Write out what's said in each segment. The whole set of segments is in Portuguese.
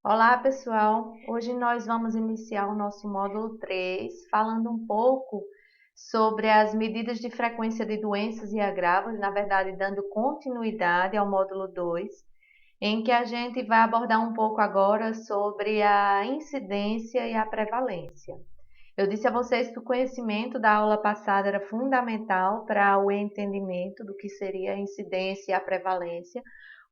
Olá, pessoal! Hoje nós vamos iniciar o nosso módulo 3, falando um pouco sobre as medidas de frequência de doenças e agravos, na verdade, dando continuidade ao módulo 2, em que a gente vai abordar um pouco agora sobre a incidência e a prevalência. Eu disse a vocês que o conhecimento da aula passada era fundamental para o entendimento do que seria a incidência e a prevalência,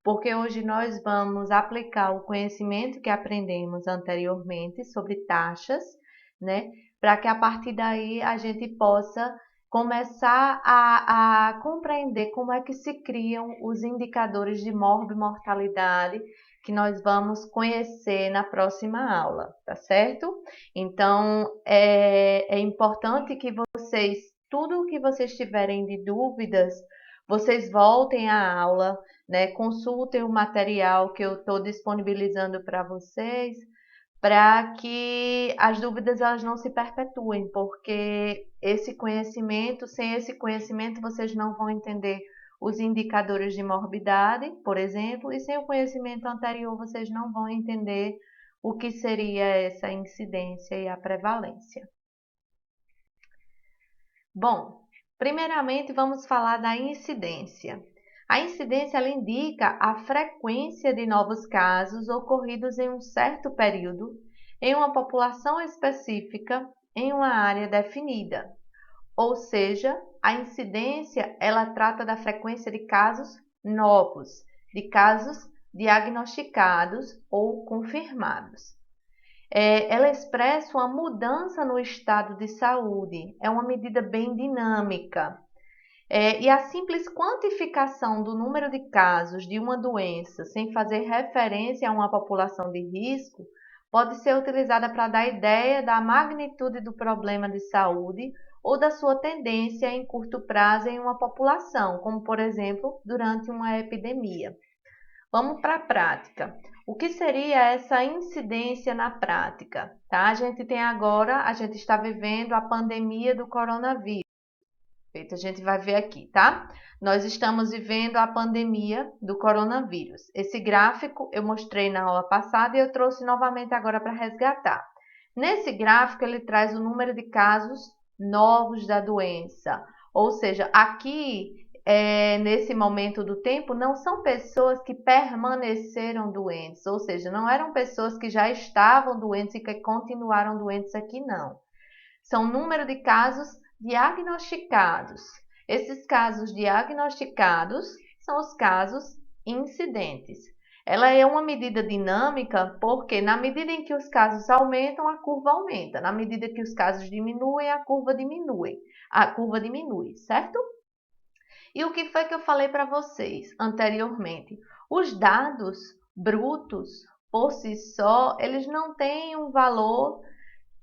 porque hoje nós vamos aplicar o conhecimento que aprendemos anteriormente sobre taxas, né? Para que a partir daí a gente possa começar a compreender como é que se criam os indicadores de morbimortalidade que nós vamos conhecer na próxima aula, tá certo? Então, é importante que vocês, tudo o que vocês tiverem de dúvidas, vocês voltem à aula, né? Consultem o material que eu estou disponibilizando para vocês, para que as dúvidas elas não se perpetuem, porque sem esse conhecimento, vocês não vão entender os indicadores de morbidade, por exemplo, e sem o conhecimento anterior, vocês não vão entender o que seria essa incidência e a prevalência. Bom, primeiramente vamos falar da incidência. A incidência ela indica a frequência de novos casos ocorridos em um certo período, em uma população específica, em uma área definida. Ou seja, a incidência ela trata da frequência de casos novos, de casos diagnosticados ou confirmados. Ela expressa uma mudança no estado de saúde, é uma medida bem dinâmica. E a simples quantificação do número de casos de uma doença sem fazer referência a uma população de risco pode ser utilizada para dar ideia da magnitude do problema de saúde ou da sua tendência em curto prazo em uma população, como por exemplo, durante uma epidemia. Vamos para a prática. O que seria essa incidência na prática? Tá? A gente está vivendo a pandemia do coronavírus. Feito, a gente vai ver aqui, tá? Nós estamos vivendo a pandemia do coronavírus. Esse gráfico eu mostrei na aula passada e eu trouxe novamente agora para resgatar. Nesse gráfico, ele traz o número de casos novos da doença. Ou seja, aqui, nesse momento do tempo, não são pessoas que permaneceram doentes. Ou seja, não eram pessoas que já estavam doentes e que continuaram doentes aqui, não. São número de casos diagnosticados. Esses casos diagnosticados são os casos incidentes. Ela é uma medida dinâmica porque, na medida em que os casos aumentam, a curva aumenta. Na medida que os casos diminuem, a curva diminui. A curva diminui, certo? E o que foi que eu falei para vocês anteriormente? Os dados brutos, por si só, eles não têm um valor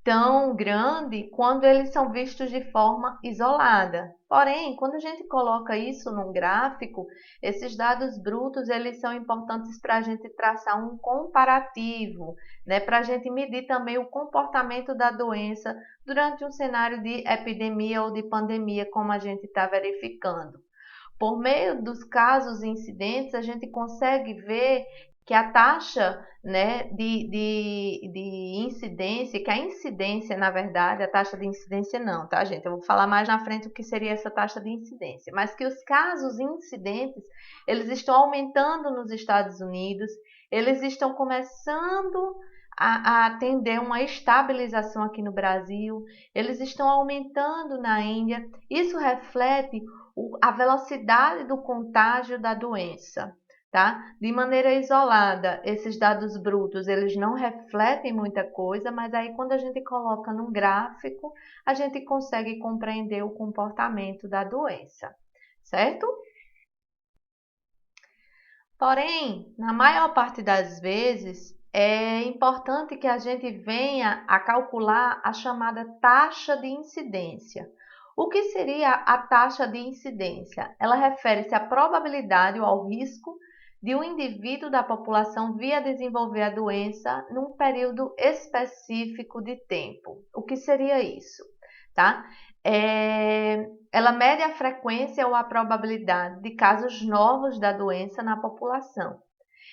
tão grande quando eles são vistos de forma isolada. Porém, quando a gente coloca isso num gráfico, esses dados brutos eles são importantes para a gente traçar um comparativo, né? Para a gente medir também o comportamento da doença durante um cenário de epidemia ou de pandemia, como a gente está verificando. Por meio dos casos incidentes, a gente consegue ver que a taxa, né, de incidência, que a incidência, na verdade, a taxa de incidência não, tá, gente? Eu vou falar mais na frente o que seria essa taxa de incidência, mas que os casos incidentes, eles estão aumentando nos Estados Unidos, eles estão começando a atender uma estabilização aqui no Brasil, eles estão aumentando na Índia. Isso reflete a velocidade do contágio da doença, tá? De maneira isolada, esses dados brutos, eles não refletem muita coisa, mas aí quando a gente coloca num gráfico, a gente consegue compreender o comportamento da doença, certo? Porém, na maior parte das vezes, é importante que a gente venha a calcular a chamada taxa de incidência. O que seria a taxa de incidência? Ela refere-se à probabilidade ou ao risco de um indivíduo da população vir a desenvolver a doença num período específico de tempo. O que seria isso? Tá? Ela mede a frequência ou a probabilidade de casos novos da doença na população.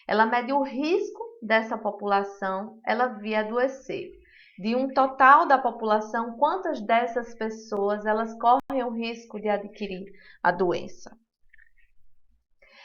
Ela mede o risco dessa população ela vir adoecer. De um total da população, quantas dessas pessoas elas correm o risco de adquirir a doença?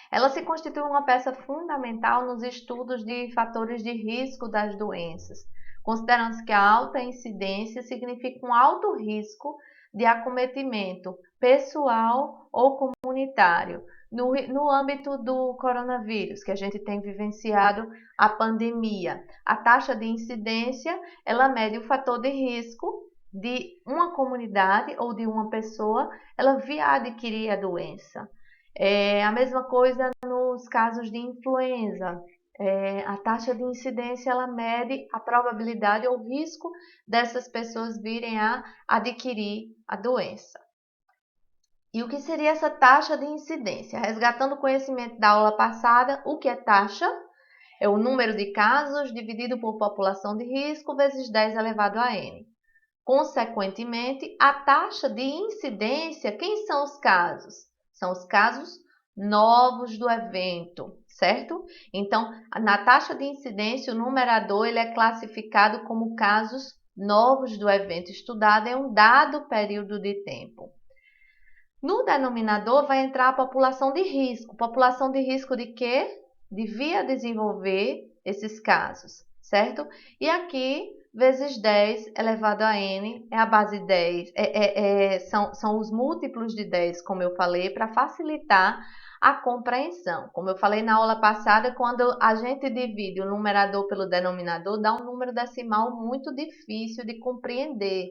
Ela se constitui uma peça fundamental nos estudos de fatores de risco das doenças, considerando-se que a alta incidência significa um alto risco de acometimento pessoal ou comunitário, no âmbito do coronavírus, que a gente tem vivenciado a pandemia. A taxa de incidência, ela mede o fator de risco de uma comunidade ou de uma pessoa, ela vir a adquirir a doença. A mesma coisa nos casos de influenza. A taxa de incidência ela mede a probabilidade ou risco dessas pessoas virem a adquirir a doença. E o que seria essa taxa de incidência? Resgatando o conhecimento da aula passada, o que é taxa? É o número de casos dividido por população de risco vezes 10 elevado a n. Consequentemente, a taxa de incidência, quem são os casos? São os casos novos do evento, certo? Então, na taxa de incidência, o numerador ele é classificado como casos novos do evento estudado em um dado período de tempo. No denominador vai entrar a população de risco. População de risco de quê? De vir a desenvolver esses casos, certo? E aqui, vezes 10 elevado a n, é a base 10, são os múltiplos de 10, como eu falei, para facilitar a compreensão. Como eu falei na aula passada, quando a gente divide o numerador pelo denominador, dá um número decimal muito difícil de compreender.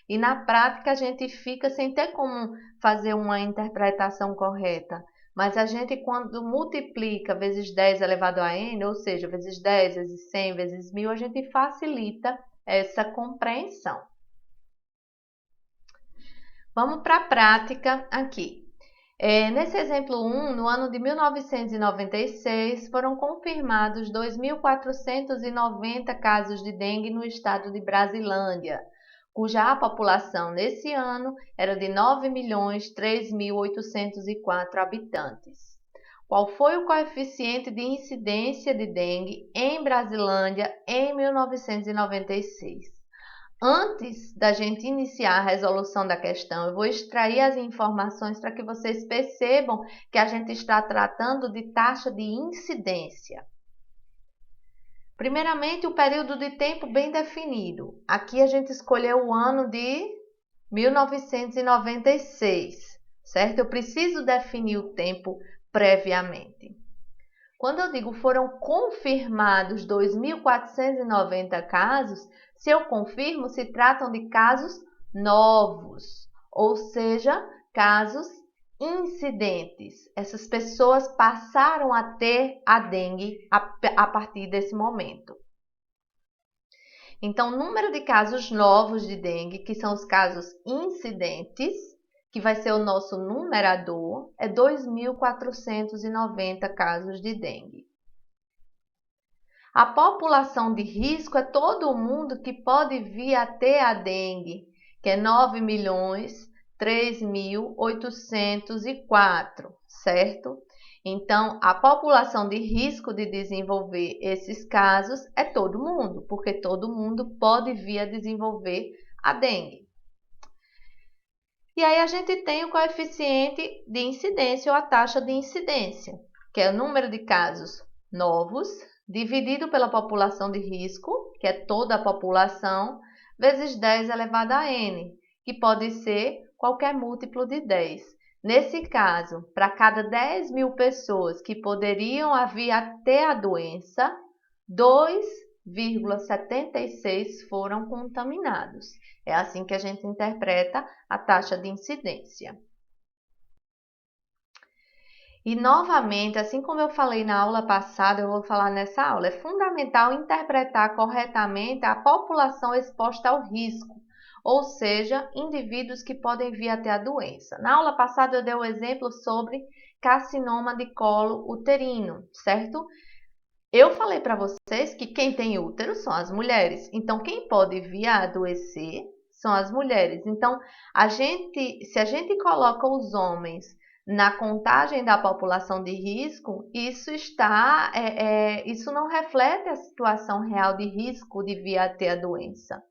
E na prática a gente fica sem ter como fazer uma interpretação correta. Mas a gente, quando multiplica vezes 10 elevado a n, ou seja, vezes 10, vezes 100, vezes 1000, a gente facilita essa compreensão. Vamos para a prática aqui. Nesse exemplo 1, no ano de 1996, foram confirmados 2.490 casos de dengue no estado de Brasilândia, cuja população nesse ano era de 9.003.804 habitantes. Qual foi o coeficiente de incidência de dengue em Brasilândia em 1996? Antes da gente iniciar a resolução da questão, eu vou extrair as informações para que vocês percebam que a gente está tratando de taxa de incidência. Primeiramente, o período de tempo bem definido. Aqui a gente escolheu o ano de 1996, certo? Eu preciso definir o tempo previamente. Quando eu digo foram confirmados 2.490 casos, se eu confirmo, se tratam de casos novos, ou seja, casos incidentes. Essas pessoas passaram a ter a dengue a partir desse momento. Então, o número de casos novos de dengue, que são os casos incidentes, que vai ser o nosso numerador, é 2.490 casos de dengue. A população de risco é todo mundo que pode vir a ter a dengue, que é 9.003.804, certo? Então, a população de risco de desenvolver esses casos é todo mundo, porque todo mundo pode vir a desenvolver a dengue. E aí a gente tem o coeficiente de incidência ou a taxa de incidência, que é o número de casos novos, dividido pela população de risco, que é toda a população, vezes 10 elevado a n, que pode ser qualquer múltiplo de 10. Nesse caso, para cada 10.000 pessoas que poderiam vir a ter a doença, 2,76 foram contaminados. É assim que a gente interpreta a taxa de incidência. E, novamente, assim como eu falei na aula passada, eu vou falar nessa aula, é fundamental interpretar corretamente a população exposta ao risco, ou seja, indivíduos que podem vir a ter a doença. Na aula passada eu dei o exemplo sobre carcinoma de colo uterino, certo? Eu falei para vocês que quem tem útero são as mulheres, então quem pode vir a adoecer são as mulheres. Então, se a gente coloca os homens na contagem da população de risco, isso não reflete a situação real de risco de vir a ter a doença,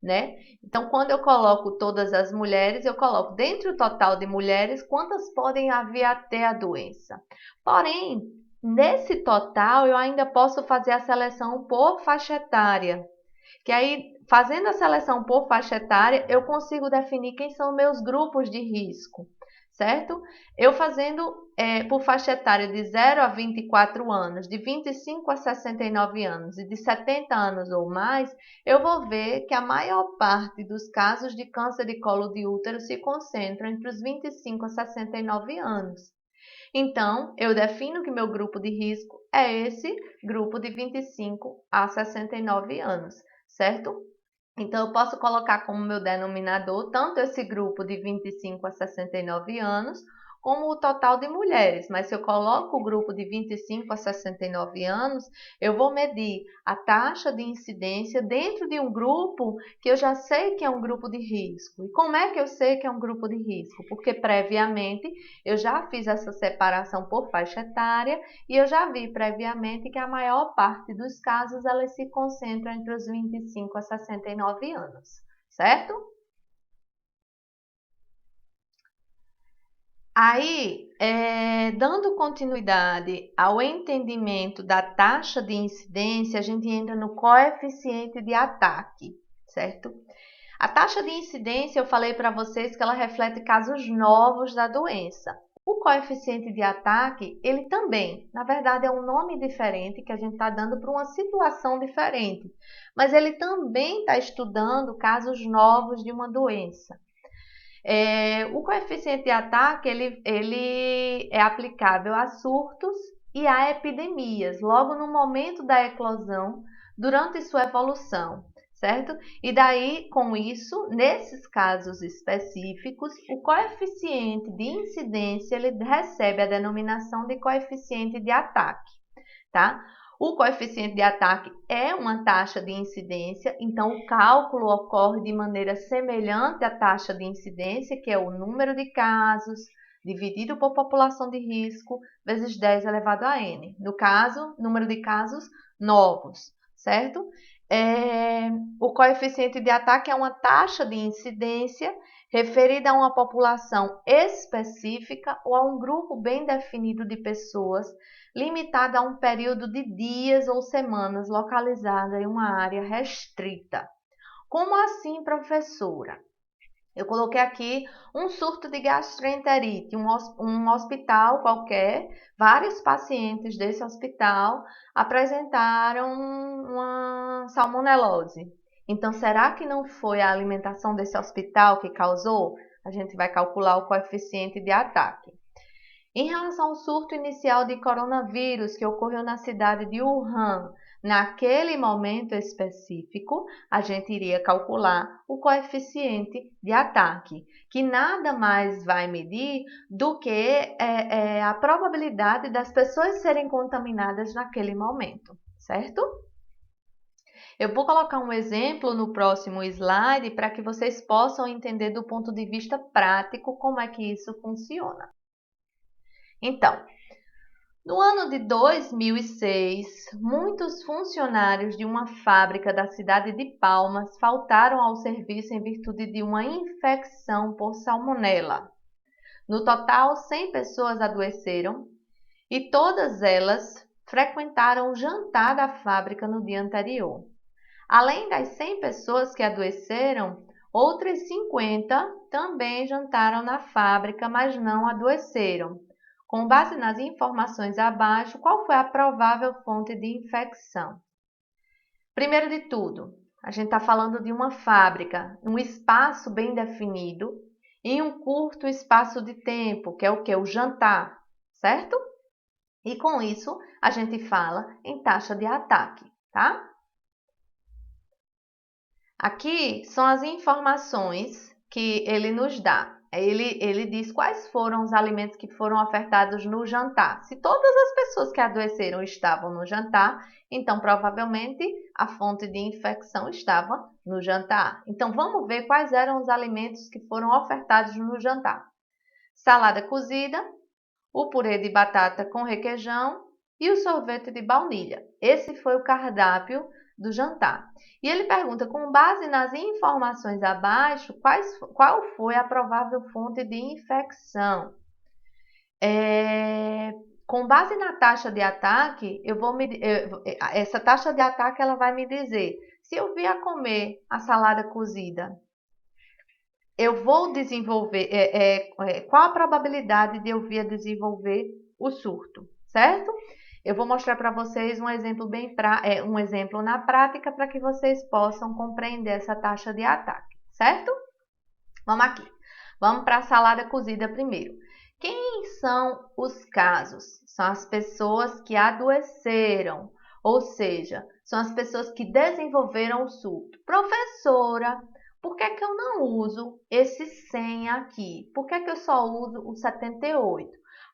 né? Então, quando eu coloco todas as mulheres, eu coloco dentro do total de mulheres quantas podem vir a ter a doença. Porém, nesse total, eu ainda posso fazer a seleção por faixa etária, que aí, fazendo a seleção por faixa etária, eu consigo definir quem são meus grupos de risco, certo? Eu fazendo por faixa etária de 0 a 24 anos, de 25 a 69 anos e de 70 anos ou mais, eu vou ver que a maior parte dos casos de câncer de colo de útero se concentram entre os 25 a 69 anos. Então, eu defino que meu grupo de risco é esse grupo de 25 a 69 anos, certo? Então, eu posso colocar como meu denominador tanto esse grupo de 25 a 69 anos, como o total de mulheres. Mas se eu coloco o grupo de 25 a 69 anos, eu vou medir a taxa de incidência dentro de um grupo que eu já sei que é um grupo de risco. E como é que eu sei que é um grupo de risco? Porque previamente eu já fiz essa separação por faixa etária e eu já vi previamente que a maior parte dos casos elas se concentram entre os 25 a 69 anos, certo? Aí, dando continuidade ao entendimento da taxa de incidência, a gente entra no coeficiente de ataque, certo? A taxa de incidência, eu falei para vocês que ela reflete casos novos da doença. O coeficiente de ataque, ele também, na verdade, é um nome diferente que a gente está dando para uma situação diferente, mas ele também está estudando casos novos de uma doença. O coeficiente de ataque ele é aplicável a surtos e a epidemias, logo no momento da eclosão, durante sua evolução, certo? E daí, com isso, nesses casos específicos, o coeficiente de incidência ele recebe a denominação de coeficiente de ataque, tá? O coeficiente de ataque é uma taxa de incidência, então o cálculo ocorre de maneira semelhante à taxa de incidência, que é o número de casos dividido por população de risco vezes 10 elevado a n. No caso, número de casos novos, certo? O coeficiente de ataque é uma taxa de incidência referida a uma população específica ou a um grupo bem definido de pessoas limitada a um período de dias ou semanas localizada em uma área restrita. Como assim, professora? Eu coloquei aqui um surto de gastroenterite, um hospital qualquer, vários pacientes desse hospital apresentaram uma salmonelose. Então, será que não foi a alimentação desse hospital que causou? A gente vai calcular o coeficiente de ataque. Em relação ao surto inicial de coronavírus que ocorreu na cidade de Wuhan, naquele momento específico, a gente iria calcular o coeficiente de ataque, que nada mais vai medir do que a probabilidade das pessoas serem contaminadas naquele momento, certo? Eu vou colocar um exemplo no próximo slide para que vocês possam entender do ponto de vista prático como é que isso funciona. Então, no ano de 2006, muitos funcionários de uma fábrica da cidade de Palmas faltaram ao serviço em virtude de uma infecção por salmonela. No total, 100 pessoas adoeceram e todas elas frequentaram o jantar da fábrica no dia anterior. Além das 100 pessoas que adoeceram, outras 50 também jantaram na fábrica, mas não adoeceram. Com base nas informações abaixo, qual foi a provável fonte de infecção? Primeiro de tudo, a gente está falando de uma fábrica, um espaço bem definido, em um curto espaço de tempo, que é o que? O jantar, certo? E com isso, a gente fala em taxa de ataque, tá? Aqui são as informações que ele nos dá. Ele diz quais foram os alimentos que foram ofertados no jantar. Se todas as pessoas que adoeceram estavam no jantar, então provavelmente a fonte de infecção estava no jantar. Então vamos ver quais eram os alimentos que foram ofertados no jantar. Salada cozida, o purê de batata com requeijão e o sorvete de baunilha. Esse foi o cardápio do jantar. E ele pergunta, com base nas informações abaixo, qual foi a provável fonte de infecção? Com base na taxa de ataque, essa taxa de ataque ela vai me dizer, se eu vier comer a salada cozida, eu vou desenvolver, qual a probabilidade de eu vir a desenvolver o surto, certo? Eu vou mostrar para vocês um exemplo um exemplo na prática para que vocês possam compreender essa taxa de ataque, certo? Vamos aqui. Vamos para a salada cozida primeiro. Quem são os casos? São as pessoas que adoeceram, ou seja, são as pessoas que desenvolveram o surto. Professora, por que que eu não uso esse 100 aqui? Por que que eu só uso o 78?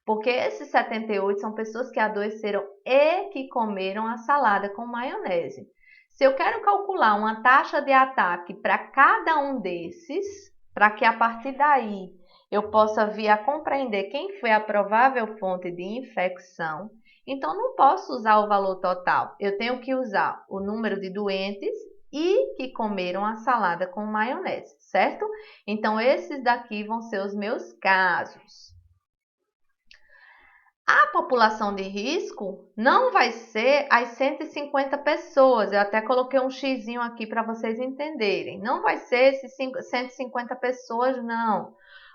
Porque esses 78 são pessoas que adoeceram e que comeram a salada com maionese. Se eu quero calcular uma taxa de ataque para cada um desses, para que a partir daí eu possa vir a compreender quem foi a provável fonte de infecção, então não posso usar o valor total. Eu tenho que usar o número de doentes e que comeram a salada com maionese, certo? Então, esses daqui vão ser os meus casos. A população de risco não vai ser as 150 pessoas. Eu até coloquei um xizinho aqui para vocês entenderem. Não vai ser esses 150 pessoas, não.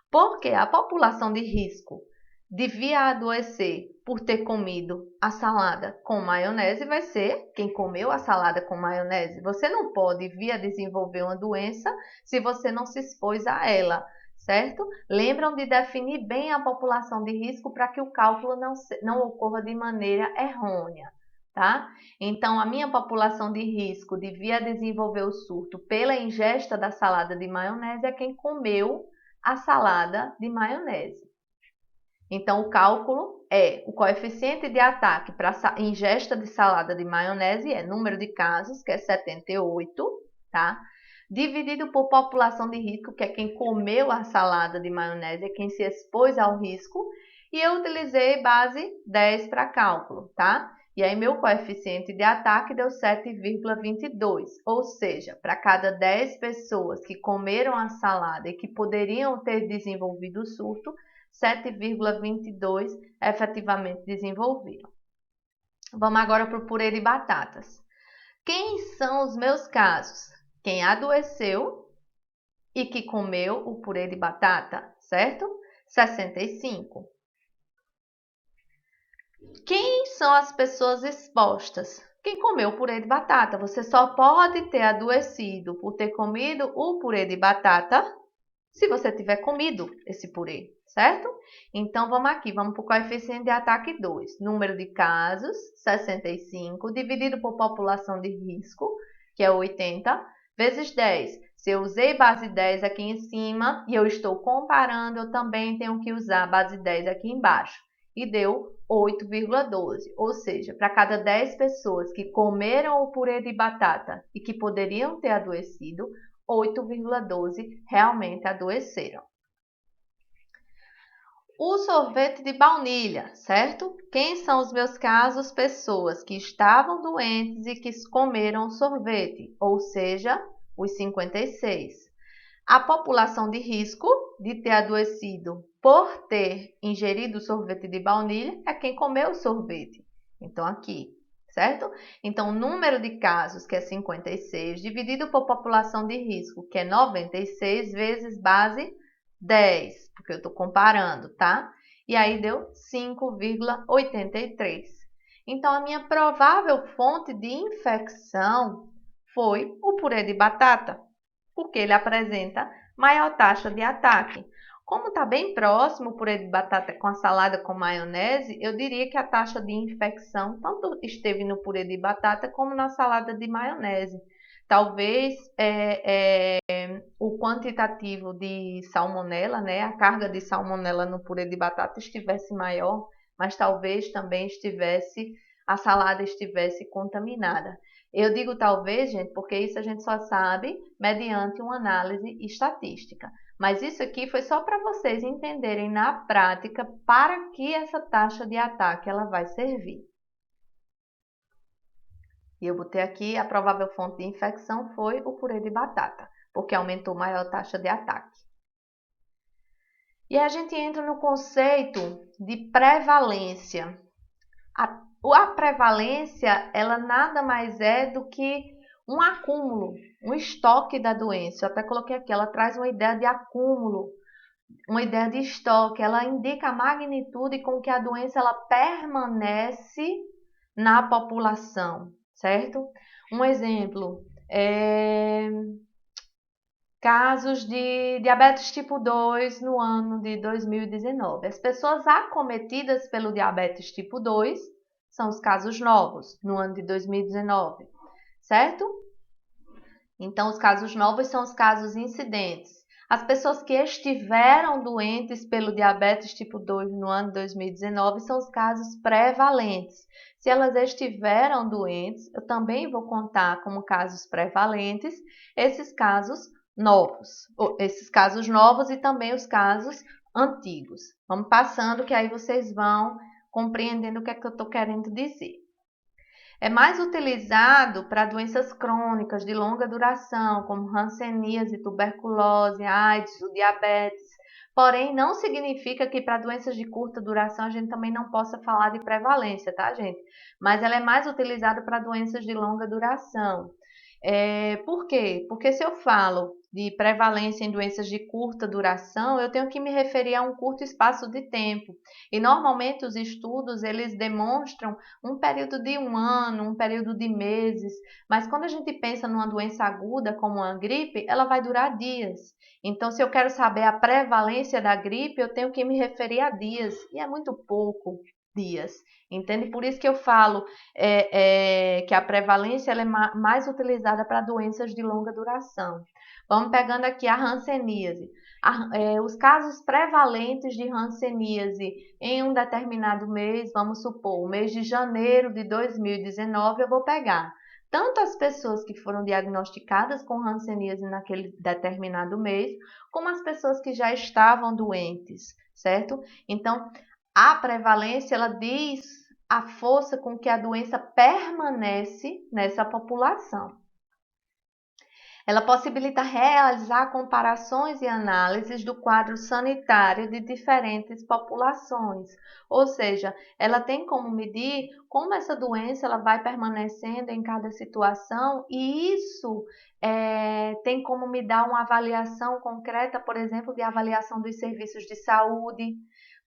Porque a população de risco devia adoecer por ter comido a salada com maionese vai ser quem comeu a salada com maionese. Você não pode vir a desenvolver uma doença se você não se expôs a ela, certo? Lembram de definir bem a população de risco para que o cálculo não ocorra de maneira errônea, tá? Então, a minha população de risco de vir a desenvolver o surto pela ingesta da salada de maionese é quem comeu a salada de maionese. Então, o cálculo é o coeficiente de ataque para ingesta de salada de maionese é número de casos, que é 78, tá? Dividido por população de risco, que é quem comeu a salada de maionese, é quem se expôs ao risco, e eu utilizei base 10 para cálculo, tá? E aí, meu coeficiente de ataque deu 7,22, ou seja, para cada 10 pessoas que comeram a salada e que poderiam ter desenvolvido o surto, 7,22 efetivamente desenvolveram. Vamos agora para o purê de batatas. Quem são os meus casos? Quem adoeceu e que comeu o purê de batata, certo? 65. Quem são as pessoas expostas? Quem comeu o purê de batata. Você só pode ter adoecido por ter comido o purê de batata se você tiver comido esse purê, certo? Então, vamos aqui, vamos para o coeficiente de ataque 2. Número de casos, 65, dividido por população de risco, que é 80, vezes 10. Se eu usei base 10 aqui em cima e eu estou comparando, eu também tenho que usar base 10 aqui embaixo. E deu 8,12, ou seja, para cada 10 pessoas que comeram o purê de batata e que poderiam ter adoecido, 8,12 realmente adoeceram. O sorvete de baunilha, certo? Quem são os meus casos? Pessoas que estavam doentes e que comeram o sorvete, ou seja, os 56. A população de risco de ter adoecido por ter ingerido o sorvete de baunilha é quem comeu o sorvete. Então, aqui, certo? Então, o número de casos, que é 56, dividido por população de risco, que é 96, vezes base 10, porque eu estou comparando, tá? E aí deu 5,83. Então, a minha provável fonte de infecção foi o purê de batata, porque ele apresenta maior taxa de ataque. Como está bem próximo o purê de batata com a salada com maionese, eu diria que a taxa de infecção tanto esteve no purê de batata como na salada de maionese. Talvez o quantitativo de salmonela, né, a carga de salmonela no purê de batata estivesse maior, mas talvez também a salada estivesse contaminada. Eu digo talvez, gente, porque isso a gente só sabe mediante uma análise estatística. Mas isso aqui foi só para vocês entenderem na prática para que essa taxa de ataque ela vai servir. E eu botei aqui a provável fonte de infecção foi o purê de batata, porque aumentou maior taxa de ataque. E a gente entra no conceito de prevalência. A prevalência, ela nada mais é do que um acúmulo, um estoque da doença. Eu até coloquei aqui, ela traz uma ideia de acúmulo, uma ideia de estoque. Ela indica a magnitude com que a doença ela permanece na população, certo? Um exemplo, casos de diabetes tipo 2 no ano de 2019. As pessoas acometidas pelo diabetes tipo 2 são os casos novos no ano de 2019, certo? Então, os casos novos são os casos incidentes. As pessoas que estiveram doentes pelo diabetes tipo 2 no ano de 2019 são os casos prevalentes. Se elas estiveram doentes, eu também vou contar como casos prevalentes esses casos novos e também os casos antigos. Vamos passando que aí vocês vão compreendendo o que é que eu estou querendo dizer. É mais utilizado para doenças crônicas de longa duração, como hanseníase, tuberculose, AIDS, o diabetes. Porém, não significa que para doenças de curta duração a gente também não possa falar de prevalência, tá, gente? Mas ela é mais utilizada para doenças de longa duração. Por quê? Porque se eu falo de prevalência em doenças de curta duração, eu tenho que me referir a um curto espaço de tempo. E normalmente os estudos, eles demonstram um período de um ano, um período de meses. Mas quando a gente pensa numa doença aguda, como uma gripe, ela vai durar dias. Então, se eu quero saber a prevalência da gripe, eu tenho que me referir a dias. E é muito pouco dias. Entende? Por isso que eu falo que a prevalência ela é mais utilizada para doenças de longa duração. Vamos pegando aqui a hanseníase. Os casos prevalentes de hanseníase em um determinado mês, vamos supor, o mês de janeiro de 2019, eu vou pegar tanto as pessoas que foram diagnosticadas com hanseníase naquele determinado mês, como as pessoas que já estavam doentes, certo? Então, a prevalência, ela diz a força com que a doença permanece nessa população. Ela possibilita realizar comparações e análises do quadro sanitário de diferentes populações. Ou seja, ela tem como medir como essa doença ela vai permanecendo em cada situação e isso tem como me dar uma avaliação concreta, por exemplo, de avaliação dos serviços de saúde,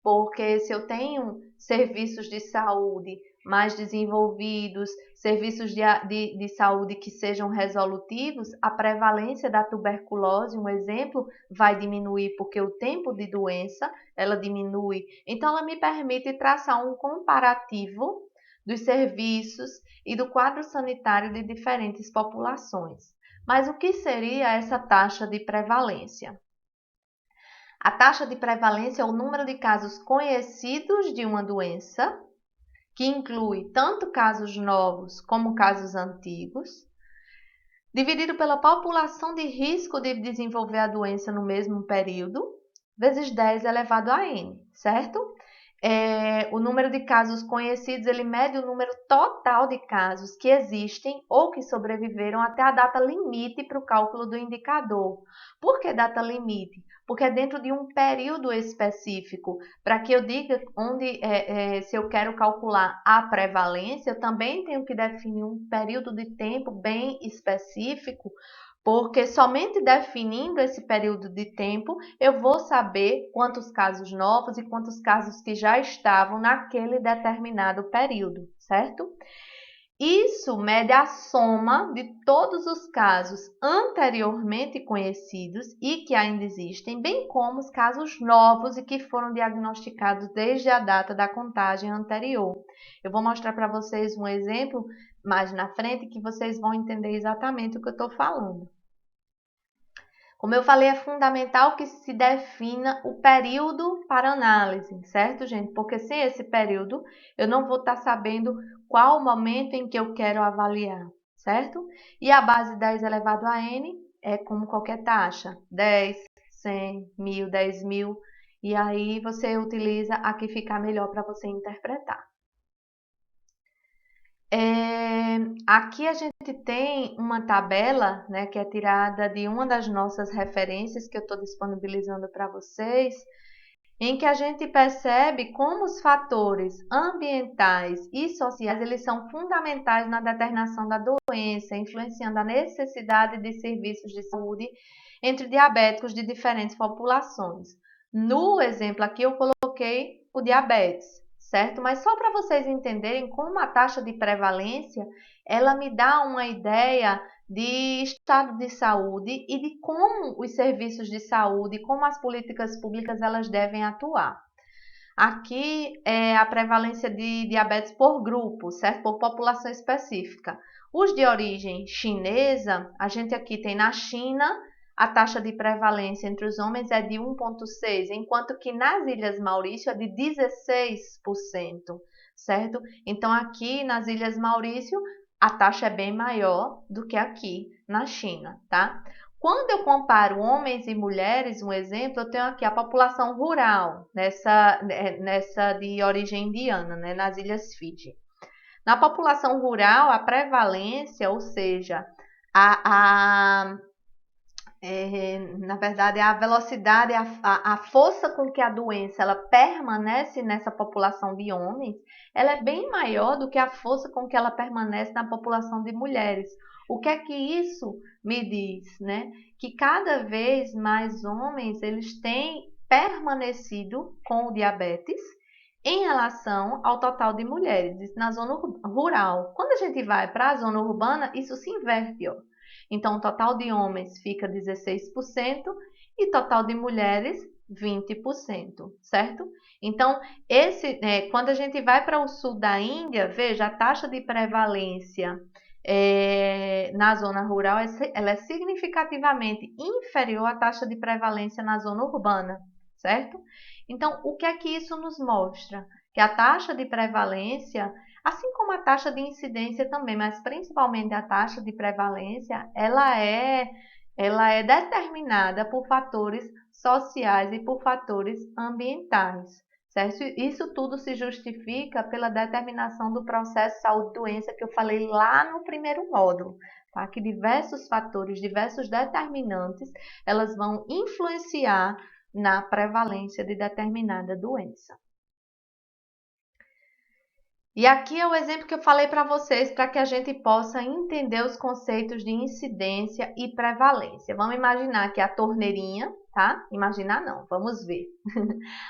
porque se eu tenho serviços de saúde mais desenvolvidos, serviços de saúde que sejam resolutivos, a prevalência da tuberculose, um exemplo, vai diminuir porque o tempo de doença, ela diminui. Então, ela me permite traçar um comparativo dos serviços e do quadro sanitário de diferentes populações. Mas o que seria essa taxa de prevalência? A taxa de prevalência é o número de casos conhecidos de uma doença, que inclui tanto casos novos como casos antigos, dividido pela população de risco de desenvolver a doença no mesmo período, vezes 10 elevado a n, certo? O número de casos conhecidos, ele mede o número total de casos que existem ou que sobreviveram até a data limite para o cálculo do indicador. Por que data limite? Porque é dentro de um período específico. Para que eu diga se eu quero calcular a prevalência, eu também tenho que definir um período de tempo bem específico, porque somente definindo esse período de tempo eu vou saber quantos casos novos e quantos casos que já estavam naquele determinado período, certo? Isso mede a soma de todos os casos anteriormente conhecidos e que ainda existem, bem como os casos novos e que foram diagnosticados desde a data da contagem anterior. Eu vou mostrar para vocês um exemplo mais na frente que vocês vão entender exatamente o que eu estou falando. Como eu falei, é fundamental que se defina o período para análise, certo, gente? Porque sem esse período, eu não vou estar sabendo qual o momento em que eu quero avaliar, certo? E a base 10 elevado a n é como qualquer taxa, 10, 100, 1000, 10.000, e aí você utiliza a que ficar melhor para você interpretar. Aqui a gente tem uma tabela, né, que é tirada de uma das nossas referências que eu estou disponibilizando para vocês, em que a gente percebe como os fatores ambientais e sociais eles são fundamentais na determinação da doença, influenciando a necessidade de serviços de saúde entre diabéticos de diferentes populações. No exemplo aqui eu coloquei o diabetes, certo? Mas só para vocês entenderem como a taxa de prevalência, ela me dá uma ideia de estado de saúde e de como os serviços de saúde, como as políticas públicas elas devem atuar. Aqui é a prevalência de diabetes por grupo, certo? Por população específica. Os de origem chinesa, a gente aqui tem na China, a taxa de prevalência entre os homens é de 1,6, enquanto que nas Ilhas Maurício é de 16%, certo? Então aqui nas Ilhas Maurício a taxa é bem maior do que aqui na China, tá? Quando eu comparo homens e mulheres, um exemplo, eu tenho aqui a população rural, nessa de origem indiana, né, nas Ilhas Fiji. Na população rural, a prevalência, ou seja, na verdade, a velocidade, a força com que a doença ela permanece nessa população de homens, ela é bem maior do que a força com que ela permanece na população de mulheres. O que é que isso me diz, né? Que cada vez mais homens eles têm permanecido com o diabetes em relação ao total de mulheres, isso na zona rural. Quando a gente vai para a zona urbana, isso se inverte, ó. Então, o total de homens fica 16% e total de mulheres 20%, certo? Então, quando a gente vai para o sul da Índia, veja, a taxa de prevalência na zona rural ela é significativamente inferior à taxa de prevalência na zona urbana, certo? Então, o que é que isso nos mostra? Que a taxa de prevalência, assim como a taxa de incidência também, mas principalmente a taxa de prevalência, ela é determinada por fatores sociais e por fatores ambientais, certo? Isso tudo se justifica pela determinação do processo saúde-doença que eu falei lá no primeiro módulo, tá? Que diversos fatores, diversos determinantes, elas vão influenciar na prevalência de determinada doença. E aqui é o exemplo que eu falei para vocês para que a gente possa entender os conceitos de incidência e prevalência. Vamos imaginar que a torneirinha, tá? Imaginar não, vamos ver.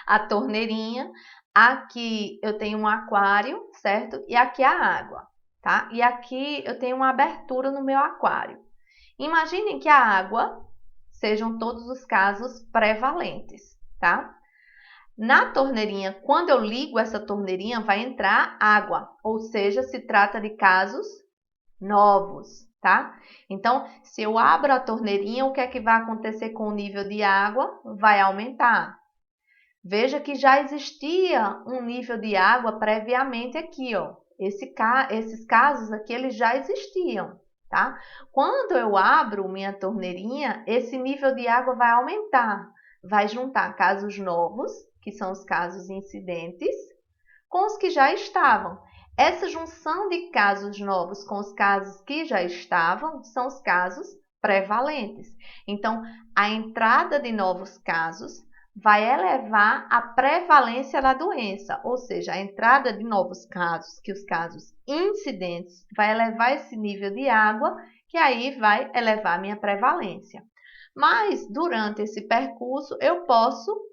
A torneirinha, aqui eu tenho um aquário, certo? E aqui a água, tá? E aqui eu tenho uma abertura no meu aquário. Imaginem que a água sejam todos os casos prevalentes, tá? Na torneirinha, quando eu ligo essa torneirinha, vai entrar água, ou seja, se trata de casos novos, tá? Então, se eu abro a torneirinha, o que é que vai acontecer com o nível de água? Vai aumentar. Veja que já existia um nível de água previamente aqui, ó. Esses casos aqui, eles já existiam, tá? Quando eu abro minha torneirinha, esse nível de água vai aumentar. Vai juntar casos novos, que são os casos incidentes, com os que já estavam. Essa junção de casos novos com os casos que já estavam são os casos prevalentes. Então, a entrada de novos casos vai elevar a prevalência da doença, ou seja, a entrada de novos casos, que os casos incidentes, vai elevar esse nível de água, que aí vai elevar a minha prevalência. Mas, durante esse percurso, eu posso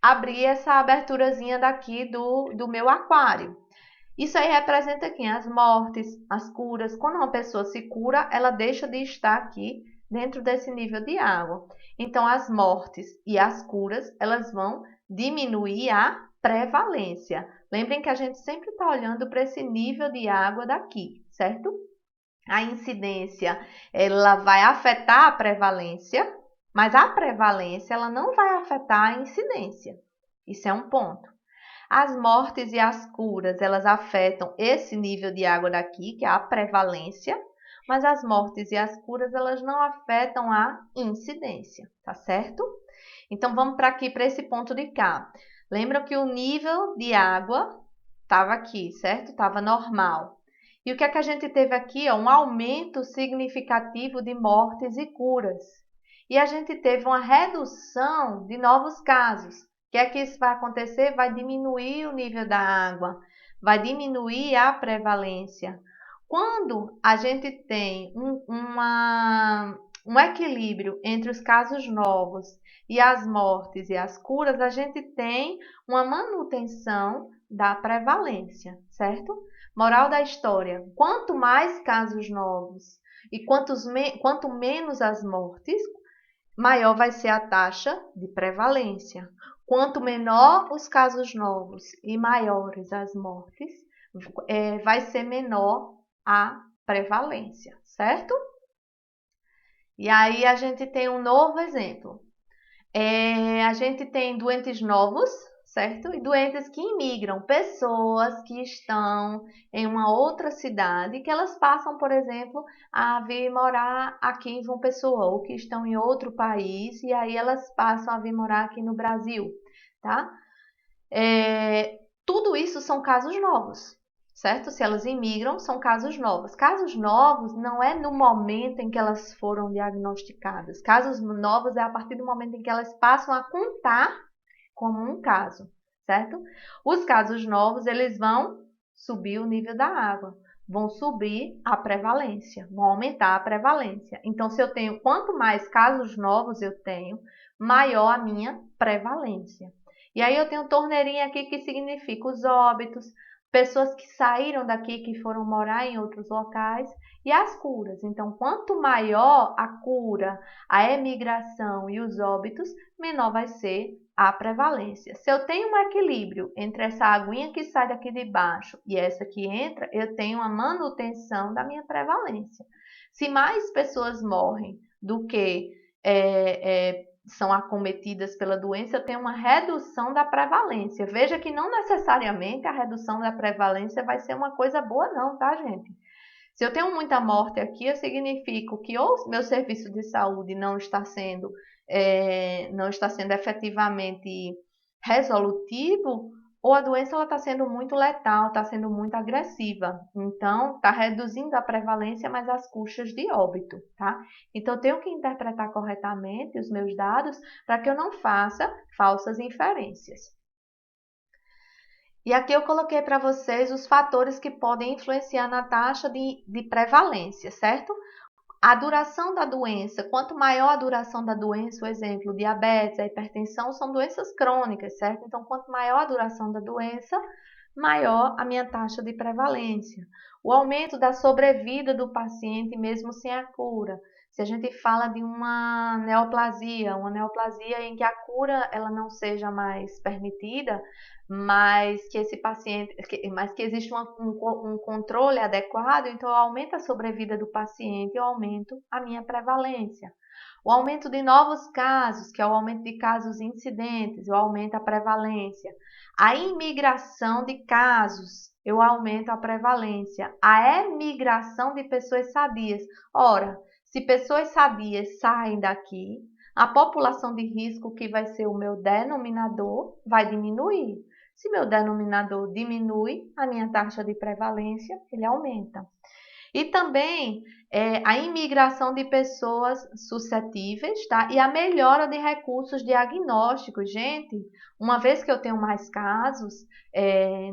abrir essa aberturazinha daqui do meu aquário. Isso aí representa quem? As mortes, as curas. Quando uma pessoa se cura, ela deixa de estar aqui dentro desse nível de água. Então, as mortes e as curas, elas vão diminuir a prevalência. Lembrem que a gente sempre está olhando para esse nível de água daqui, certo? A incidência, ela vai afetar a prevalência, mas a prevalência, ela não vai afetar a incidência. Isso é um ponto. As mortes e as curas, elas afetam esse nível de água daqui, que é a prevalência, mas as mortes e as curas, elas não afetam a incidência, tá certo? Então, vamos para aqui, para esse ponto de cá. Lembram que o nível de água estava aqui, certo? Estava normal. E o que é que a gente teve aqui? Ó, um aumento significativo de mortes e curas. E a gente teve uma redução de novos casos. O que é que isso vai acontecer? Vai diminuir o nível da água, vai diminuir a prevalência. Quando a gente tem um equilíbrio entre os casos novos e as mortes e as curas, a gente tem uma manutenção da prevalência, certo? Moral da história: quanto mais casos novos e quanto menos as mortes, maior vai ser a taxa de prevalência. Quanto menor os casos novos e maiores as mortes, vai ser menor a prevalência, certo? E aí a gente tem um novo exemplo. A gente tem doentes novos, certo? E doentes que imigram, pessoas que estão em uma outra cidade, que elas passam, por exemplo, a vir morar aqui em João Pessoa, ou que estão em outro país, e aí elas passam a vir morar aqui no Brasil, tá? Tudo isso são casos novos, certo? Se elas imigram, são casos novos. Casos novos não é no momento em que elas foram diagnosticadas. Casos novos é a partir do momento em que elas passam a contar como um caso, certo? Os casos novos, eles vão subir o nível da água, vão subir a prevalência, vão aumentar a prevalência. Então, se eu tenho, quanto mais casos novos eu tenho, maior a minha prevalência. E aí eu tenho torneirinha aqui que significa os óbitos, pessoas que saíram daqui, que foram morar em outros locais, e as curas. Então, quanto maior a cura, a emigração e os óbitos, menor vai ser a prevalência. Se eu tenho um equilíbrio entre essa aguinha que sai daqui de baixo e essa que entra, eu tenho uma manutenção da minha prevalência. Se mais pessoas morrem do que são acometidas pela doença, eu tenho uma redução da prevalência. Veja que não necessariamente a redução da prevalência vai ser uma coisa boa não, tá, gente? Se eu tenho muita morte aqui, eu significo que ou meu serviço de saúde não está sendo efetivamente resolutivo, ou a doença está sendo muito letal, está sendo muito agressiva. Então, está reduzindo a prevalência, mas as custas de óbito, tá? Então, eu tenho que interpretar corretamente os meus dados para que eu não faça falsas inferências. E aqui eu coloquei para vocês os fatores que podem influenciar na taxa de prevalência, certo? A duração da doença, quanto maior a duração da doença, o exemplo, o diabetes, a hipertensão, são doenças crônicas, certo? Então, quanto maior a duração da doença, maior a minha taxa de prevalência. O aumento da sobrevida do paciente mesmo sem a cura. Se a gente fala de uma neoplasia em que a cura ela não seja mais permitida, mas que esse paciente, mas que existe um controle adequado, então eu aumento a sobrevida do paciente, eu aumento a minha prevalência. O aumento de novos casos, que é o aumento de casos incidentes, eu aumento a prevalência. A imigração de casos, eu aumento a prevalência. A emigração de pessoas sadias. Ora, se pessoas sadias saem daqui, a população de risco, que vai ser o meu denominador, vai diminuir. Se meu denominador diminui, a minha taxa de prevalência ele aumenta. E também a imigração de pessoas suscetíveis, tá? E a melhora de recursos diagnósticos. Gente, uma vez que eu tenho mais casos,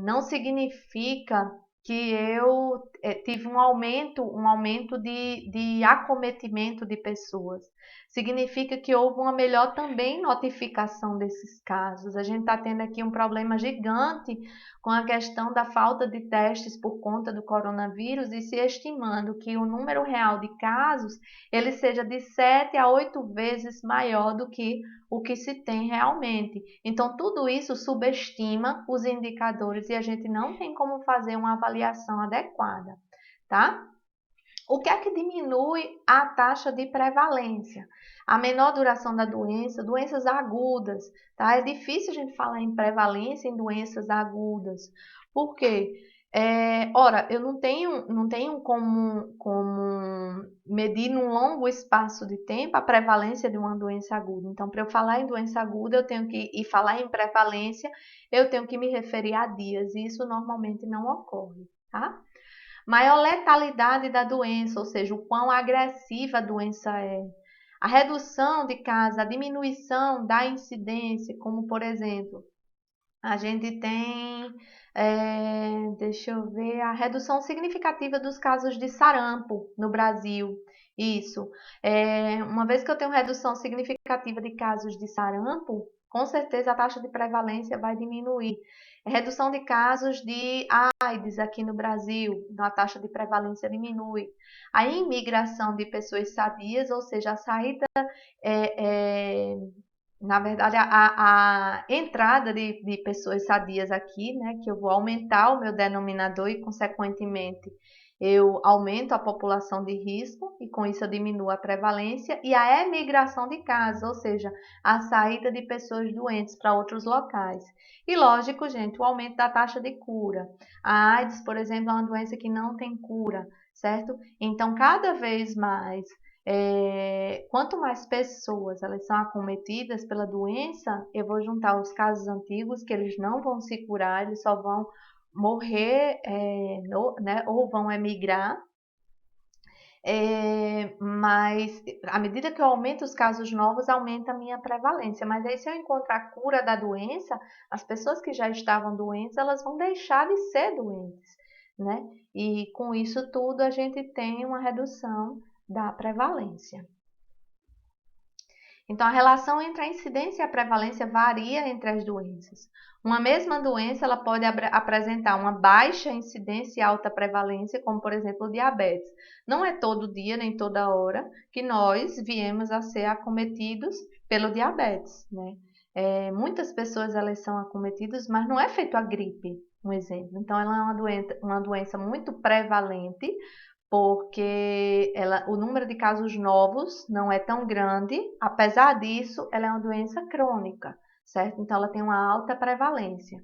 não significa que eu tive um aumento de acometimento de pessoas. Significa que houve uma melhor também notificação desses casos. A gente está tendo aqui um problema gigante com a questão da falta de testes por conta do coronavírus e se estimando que o número real de casos ele seja de 7 a 8 vezes maior do que o que se tem realmente. Então, tudo isso subestima os indicadores e a gente não tem como fazer uma avaliação adequada, tá? O que é que diminui a taxa de prevalência? A menor duração da doença, doenças agudas, tá? É difícil a gente falar em prevalência em doenças agudas. Por quê? Ora, eu não tenho como medir num longo espaço de tempo a prevalência de uma doença aguda. Então, para eu falar em doença aguda, eu tenho que, e falar em prevalência, eu tenho que me referir a dias, e isso normalmente não ocorre, tá? Maior letalidade da doença, ou seja, o quão agressiva a doença é. A redução de casos, a diminuição da incidência, como por exemplo, a gente tem, deixa eu ver, a redução significativa dos casos de sarampo no Brasil. Isso. Uma vez que eu tenho redução significativa de casos de sarampo, com certeza a taxa de prevalência vai diminuir. Redução de casos de AIDS aqui no Brasil, então a taxa de prevalência diminui. A imigração de pessoas sadias, ou seja, a saída na verdade, a entrada de pessoas sadias aqui, né, que eu vou aumentar o meu denominador e, consequentemente, eu aumento a população de risco e, com isso, eu diminuo a prevalência. E a emigração de casos, ou seja, a saída de pessoas doentes para outros locais. E, lógico, gente, o aumento da taxa de cura. A AIDS, por exemplo, é uma doença que não tem cura, certo? Então, cada vez mais quanto mais pessoas elas são acometidas pela doença, eu vou juntar os casos antigos que eles não vão se curar, eles só vão morrer, né, ou vão emigrar. Mas à medida que eu aumento os casos novos, aumenta a minha prevalência. Mas aí, se eu encontrar a cura da doença, as pessoas que já estavam doentes, elas vão deixar de ser doentes, né? E com isso tudo, a gente tem uma redução da prevalência. Então, a relação entre a incidência e a prevalência varia entre as doenças. Uma mesma doença ela pode apresentar uma baixa incidência e alta prevalência, como, por exemplo, o diabetes. Não é todo dia, nem toda hora, que nós viemos a ser acometidos pelo diabetes, né? Muitas pessoas elas são acometidas, mas não é feito a gripe, um exemplo. Então, ela é uma doença muito prevalente, porque o número de casos novos não é tão grande, apesar disso, ela é uma doença crônica, certo? Então, ela tem uma alta prevalência.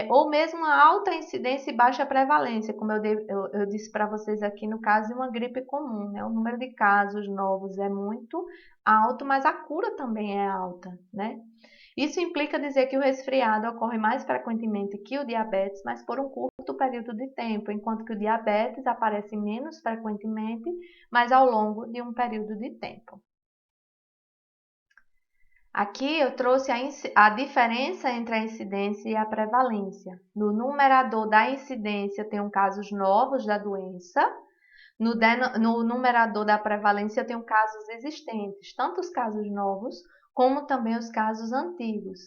Ou mesmo uma alta incidência e baixa prevalência, como eu disse para vocês aqui no caso de uma gripe comum, né? O número de casos novos é muito alto, mas a cura também é alta, né? Isso implica dizer que o resfriado ocorre mais frequentemente que o diabetes, mas por um curto período de tempo, enquanto que o diabetes aparece menos frequentemente, mas ao longo de um período de tempo. Aqui eu trouxe a diferença entre a incidência e a prevalência. No numerador da incidência eu tenho casos novos da doença, no numerador da prevalência eu tenho casos existentes, tanto os casos novos como também os casos antigos.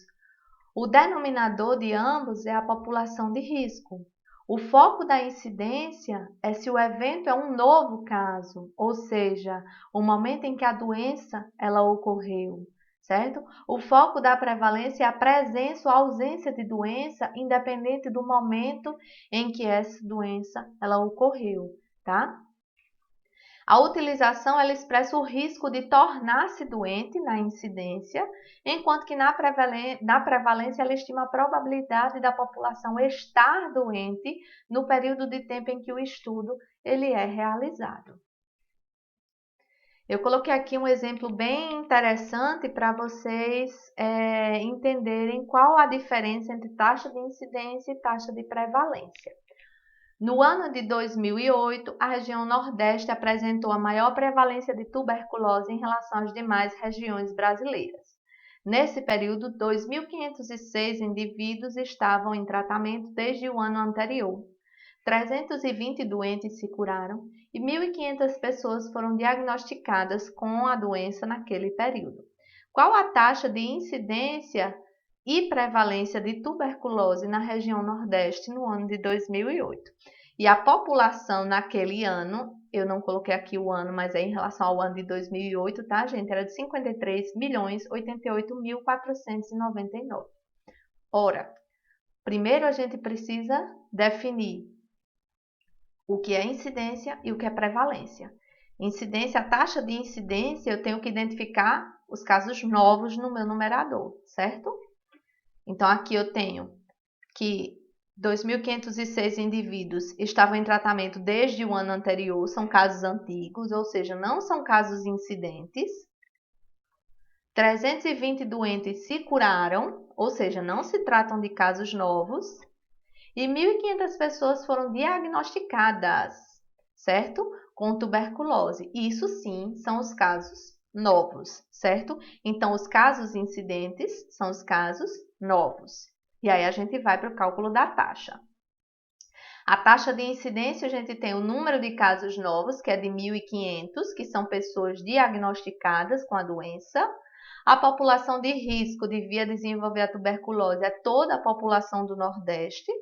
O denominador de ambos é a população de risco. O foco da incidência é se o evento é um novo caso, ou seja, o momento em que a doença ela ocorreu, certo? O foco da prevalência é a presença ou ausência de doença, independente do momento em que essa doença ela ocorreu, tá? A utilização ela expressa o risco de tornar-se doente na incidência, enquanto que na prevalência ela estima a probabilidade da população estar doente no período de tempo em que o estudo ele é realizado. Eu coloquei aqui um exemplo bem interessante para vocês entenderem qual a diferença entre taxa de incidência e taxa de prevalência. No ano de 2008, a região Nordeste apresentou a maior prevalência de tuberculose em relação às demais regiões brasileiras. Nesse período, 2.506 indivíduos estavam em tratamento desde o ano anterior. 320 doentes se curaram e 1.500 pessoas foram diagnosticadas com a doença naquele período. Qual a taxa de incidência e prevalência de tuberculose na região Nordeste no ano de 2008. E a população naquele ano, eu não coloquei aqui o ano, mas é em relação ao ano de 2008, tá, gente? Era de 53.088.499. Ora, primeiro a gente precisa definir o que é incidência e o que é prevalência. Incidência, a taxa de incidência, eu tenho que identificar os casos novos no meu numerador, certo? Então, aqui eu tenho que 2.506 indivíduos estavam em tratamento desde o ano anterior, são casos antigos, ou seja, não são casos incidentes. 320 doentes se curaram, ou seja, não se tratam de casos novos. E 1.500 pessoas foram diagnosticadas, certo? Com tuberculose. Isso sim são os casos novos, certo? Então, os casos incidentes são os casos novos. E aí a gente vai para o cálculo da taxa. A taxa de incidência, a gente tem o número de casos novos, que é de 1.500, que são pessoas diagnosticadas com a doença. A população de risco de vir a desenvolver a tuberculose é toda a população do Nordeste.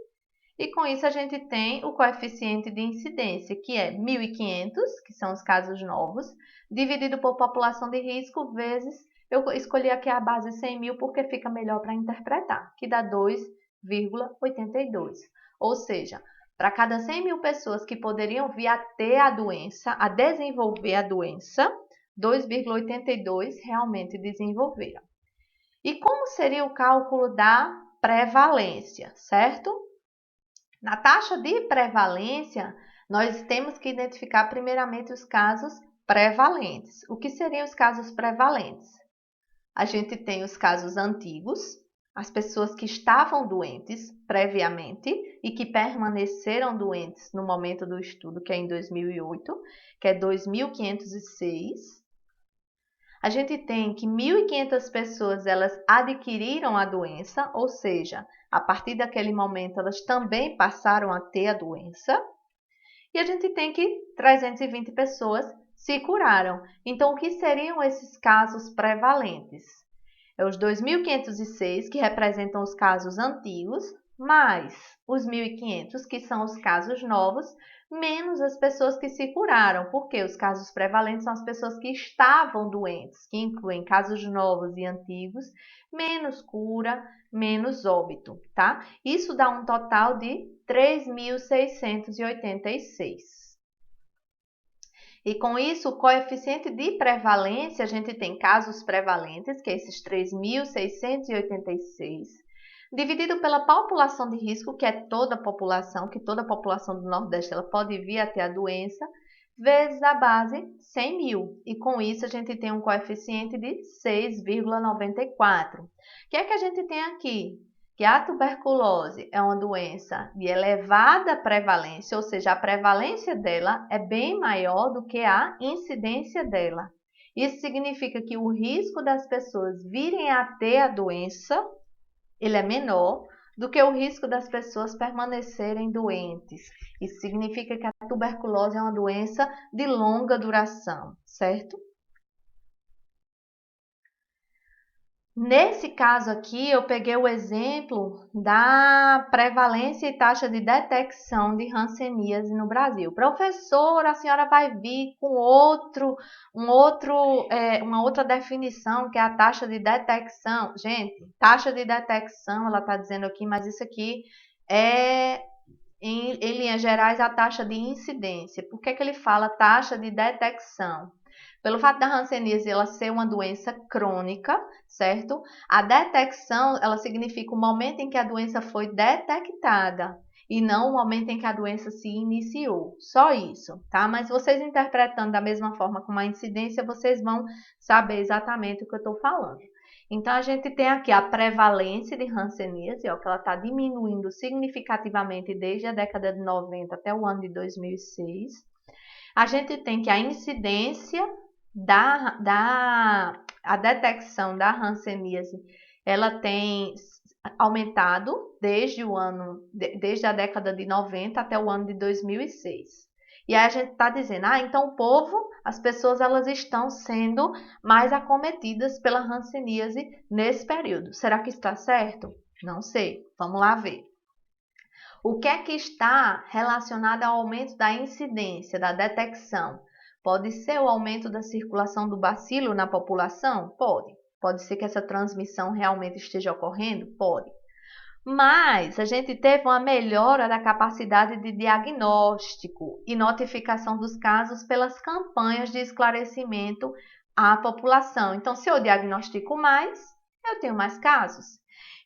E com isso a gente tem o coeficiente de incidência, que é 1.500, que são os casos novos, dividido por população de risco, vezes, eu escolhi aqui a base 100.000 porque fica melhor para interpretar, que dá 2,82. Ou seja, para cada 100.000 pessoas que poderiam vir a ter a doença, a desenvolver a doença, 2,82 realmente desenvolveram. E como seria o cálculo da prevalência, certo? Na taxa de prevalência, nós temos que identificar primeiramente os casos prevalentes. O que seriam os casos prevalentes? A gente tem os casos antigos, as pessoas que estavam doentes previamente e que permaneceram doentes no momento do estudo, que é em 2008, que é 2.506. A gente tem que 1.500 pessoas elas adquiriram a doença, ou seja, a partir daquele momento elas também passaram a ter a doença. E a gente tem que 320 pessoas se curaram. Então, o que seriam esses casos prevalentes? É os 2.506, que representam os casos antigos, mais os 1.500, que são os casos novos, menos as pessoas que se curaram, porque os casos prevalentes são as pessoas que estavam doentes, que incluem casos novos e antigos, menos cura, menos óbito, tá? Isso dá um total de 3.686. E com isso, o coeficiente de prevalência, a gente tem casos prevalentes, que é esses 3.686, dividido pela população de risco, que é toda a população, que toda a população do Nordeste ela pode vir a ter a doença, vezes a base 100.000. E com isso, a gente tem um coeficiente de 6,94. O que é que a gente tem aqui? Que a tuberculose é uma doença de elevada prevalência, ou seja, a prevalência dela é bem maior do que a incidência dela. Isso significa que o risco das pessoas virem a ter a doença, ele é menor do que o risco das pessoas permanecerem doentes. Isso significa que a tuberculose é uma doença de longa duração, certo? Nesse caso aqui, eu peguei o exemplo da prevalência e taxa de detecção de hanseníase no Brasil. Professora, a senhora vai vir com uma outra definição, que é a taxa de detecção. Gente, taxa de detecção, ela está dizendo aqui, mas isso aqui é, em linhas gerais, a taxa de incidência. Por que ele fala taxa de detecção? Pelo fato da hanseníase ela ser uma doença crônica, certo? A detecção, ela significa o momento em que a doença foi detectada e não o momento em que a doença se iniciou. Só isso, tá? Mas vocês interpretando da mesma forma como a incidência, vocês vão saber exatamente o que eu estou falando. Então, a gente tem aqui a prevalência de hanseníase, ó, que ela está diminuindo significativamente desde a década de 90 até o ano de 2006. A gente tem que a incidência a detecção da hanseníase, ela tem aumentado desde a década de 90 até o ano de 2006. E aí a gente está dizendo, então o povo, as pessoas, elas estão sendo mais acometidas pela hanseníase nesse período. Será que está certo? Não sei. Vamos lá ver. O que é que está relacionado ao aumento da incidência, da detecção? Pode ser o aumento da circulação do bacilo na população? Pode. Pode ser que essa transmissão realmente esteja ocorrendo? Pode. Mas a gente teve uma melhora da capacidade de diagnóstico e notificação dos casos pelas campanhas de esclarecimento à população. Então, se eu diagnostico mais, eu tenho mais casos.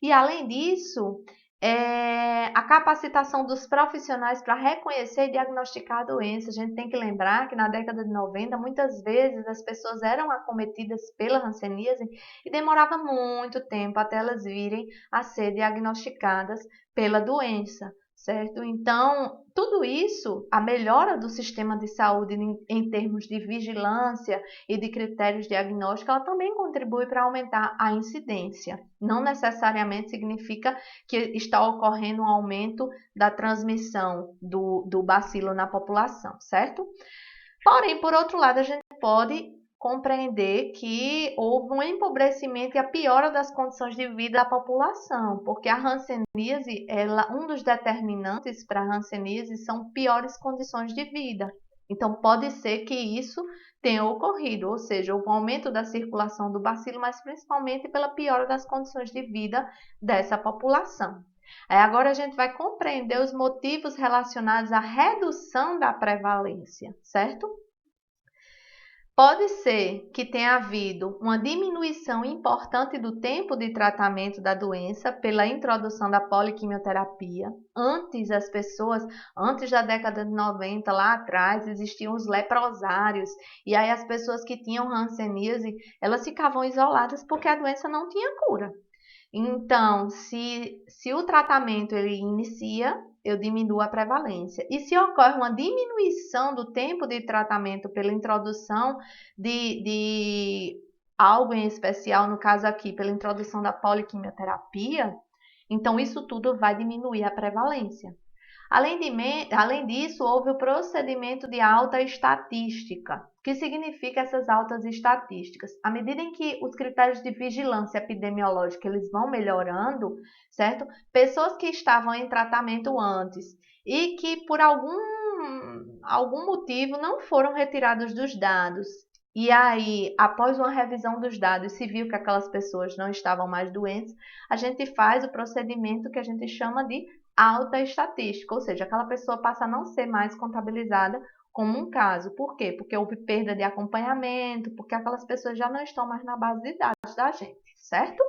E além disso, A capacitação dos profissionais para reconhecer e diagnosticar a doença. A gente tem que lembrar que na década de 90, muitas vezes as pessoas eram acometidas pela hanseníase e demorava muito tempo até elas virem a ser diagnosticadas pela doença, certo? Então, tudo isso, a melhora do sistema de saúde em termos de vigilância e de critérios diagnósticos, ela também contribui para aumentar a incidência. Não necessariamente significa que está ocorrendo um aumento da transmissão do bacilo na população, certo? Porém, por outro lado, a gente pode compreender que houve um empobrecimento e a piora das condições de vida da população, porque a hanseníase, um dos determinantes para a hanseníase são piores condições de vida. Então, pode ser que isso tenha ocorrido, ou seja, houve um aumento da circulação do bacilo, mas principalmente pela piora das condições de vida dessa população. Agora a gente vai compreender os motivos relacionados à redução da prevalência, certo? Pode ser que tenha havido uma diminuição importante do tempo de tratamento da doença pela introdução da poliquimioterapia. Antes da década de 90, lá atrás, existiam os leprosários, e aí as pessoas que tinham hanseníase, elas ficavam isoladas porque a doença não tinha cura. Então, se o tratamento ele inicia, eu diminuo a prevalência. E se ocorre uma diminuição do tempo de tratamento pela introdução de algo em especial, no caso aqui, pela introdução da poliquimioterapia, então isso tudo vai diminuir a prevalência. Além disso, houve o procedimento de alta estatística. O que significa essas altas estatísticas? À medida em que os critérios de vigilância epidemiológica eles vão melhorando, certo? Pessoas que estavam em tratamento antes e que por algum motivo não foram retirados dos dados. E aí, após uma revisão dos dados, se viu que aquelas pessoas não estavam mais doentes, a gente faz o procedimento que a gente chama de alta estatística, ou seja, aquela pessoa passa a não ser mais contabilizada como um caso. Por quê? Porque houve perda de acompanhamento, porque aquelas pessoas já não estão mais na base de dados da gente, certo?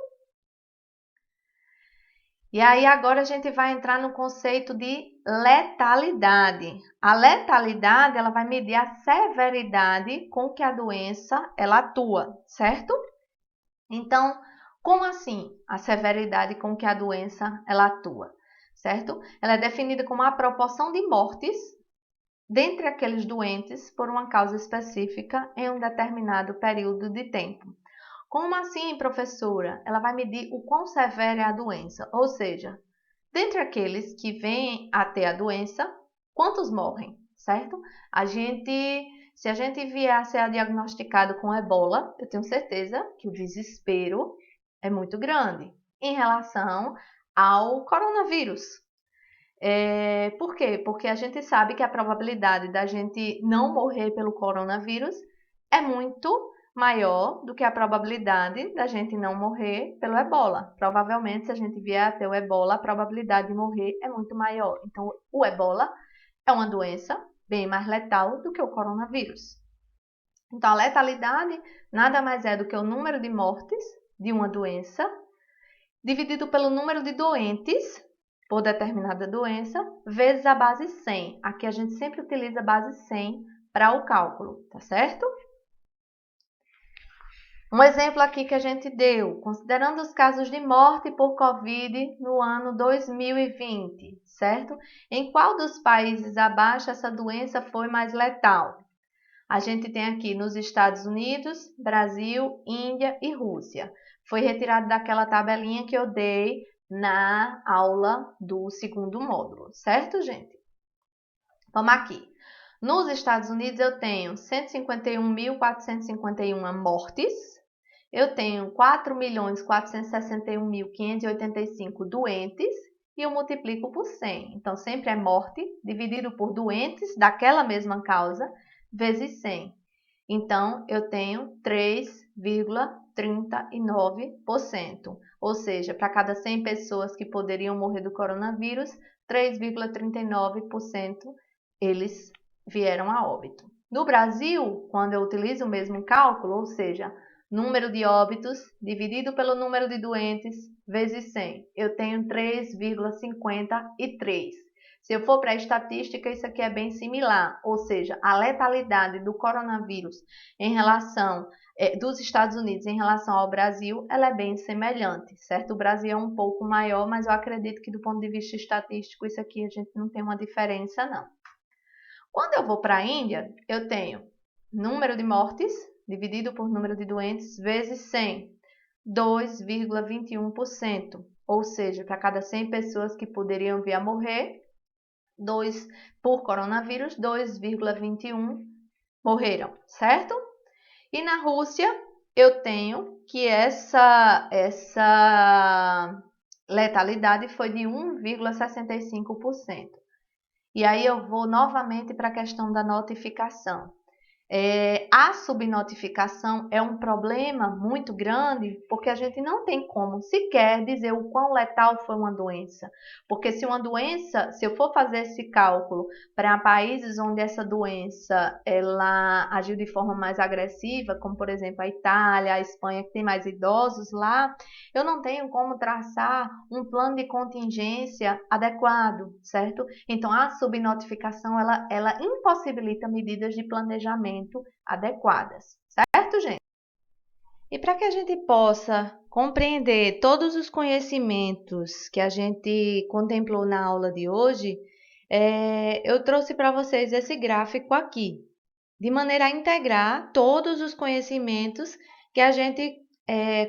E aí agora a gente vai entrar no conceito de letalidade. A letalidade, ela vai medir a severidade com que a doença ela atua, certo? Então, como assim a severidade com que a doença ela atua? Certo? Ela é definida como a proporção de mortes dentre aqueles doentes por uma causa específica em um determinado período de tempo. Como assim, professora? Ela vai medir o quão severa é a doença, ou seja, dentre aqueles que vêm a ter a doença, quantos morrem, certo? Se a gente vier a ser diagnosticado com ebola, eu tenho certeza que o desespero é muito grande em relação ao coronavírus. Por quê? Porque a gente sabe que a probabilidade da gente não morrer pelo coronavírus é muito maior do que a probabilidade da gente não morrer pelo ebola. Provavelmente, se a gente vier a ter o ebola, a probabilidade de morrer é muito maior. Então, o ebola é uma doença bem mais letal do que o coronavírus. Então, a letalidade nada mais é do que o número de mortes de uma doença dividido pelo número de doentes por determinada doença, vezes a base 100. Aqui a gente sempre utiliza a base 100 para o cálculo, tá certo? Um exemplo aqui que a gente deu, considerando os casos de morte por Covid no ano 2020, certo? Em qual dos países abaixo essa doença foi mais letal? A gente tem aqui nos Estados Unidos, Brasil, Índia e Rússia. Foi retirado daquela tabelinha que eu dei na aula do segundo módulo, certo, gente? Vamos aqui. Nos Estados Unidos eu tenho 151.451 mortes, eu tenho 4.461.585 doentes e eu multiplico por 100. Então, sempre é morte dividido por doentes daquela mesma causa vezes 100. Então, eu tenho 3,39%. Ou seja, para cada 100 pessoas que poderiam morrer do coronavírus, 3,39% eles vieram a óbito. No Brasil, quando eu utilizo o mesmo cálculo, ou seja, número de óbitos dividido pelo número de doentes vezes 100. Eu tenho 3,53. Se eu for para a estatística, isso aqui é bem similar, ou seja, a letalidade do coronavírus em relação dos Estados Unidos em relação ao Brasil, ela é bem semelhante, certo? O Brasil é um pouco maior, mas eu acredito que do ponto de vista estatístico, isso aqui a gente não tem uma diferença, não. Quando eu vou para a Índia, eu tenho número de mortes dividido por número de doentes vezes 100, 2,21%. Ou seja, para cada 100 pessoas que poderiam vir a morrer, por coronavírus, 2,21 morreram, certo? E na Rússia, eu tenho que essa letalidade foi de 1,65%. E aí eu vou novamente para a questão da notificação. A subnotificação é um problema muito grande porque a gente não tem como sequer dizer o quão letal foi uma doença. Porque se eu for fazer esse cálculo para países onde essa doença ela agiu de forma mais agressiva, como por exemplo a Itália, a Espanha, que tem mais idosos lá, eu não tenho como traçar um plano de contingência adequado, certo? Então a subnotificação ela impossibilita medidas de planejamento adequadas, certo, gente? E para que a gente possa compreender todos os conhecimentos que a gente contemplou na aula de hoje, eu trouxe para vocês esse gráfico aqui, de maneira a integrar todos os conhecimentos que a gente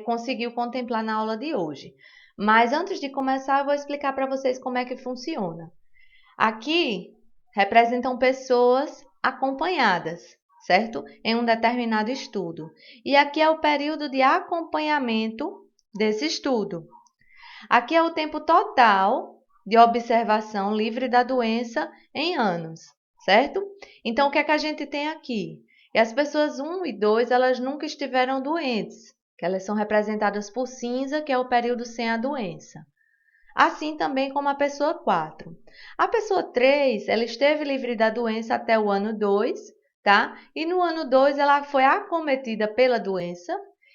conseguiu contemplar na aula de hoje. Mas antes de começar, eu vou explicar para vocês como é que funciona. Aqui representam pessoas acompanhadas, certo? Em um determinado estudo. E aqui é o período de acompanhamento desse estudo. Aqui é o tempo total de observação livre da doença em anos, certo? Então, o que é que a gente tem aqui? E as pessoas 1 e 2, elas nunca estiveram doentes, que elas são representadas por cinza, que é o período sem a doença. Assim também como a pessoa 4. A pessoa 3, ela esteve livre da doença até o ano 2, tá? E no ano 2 ela foi acometida pela doença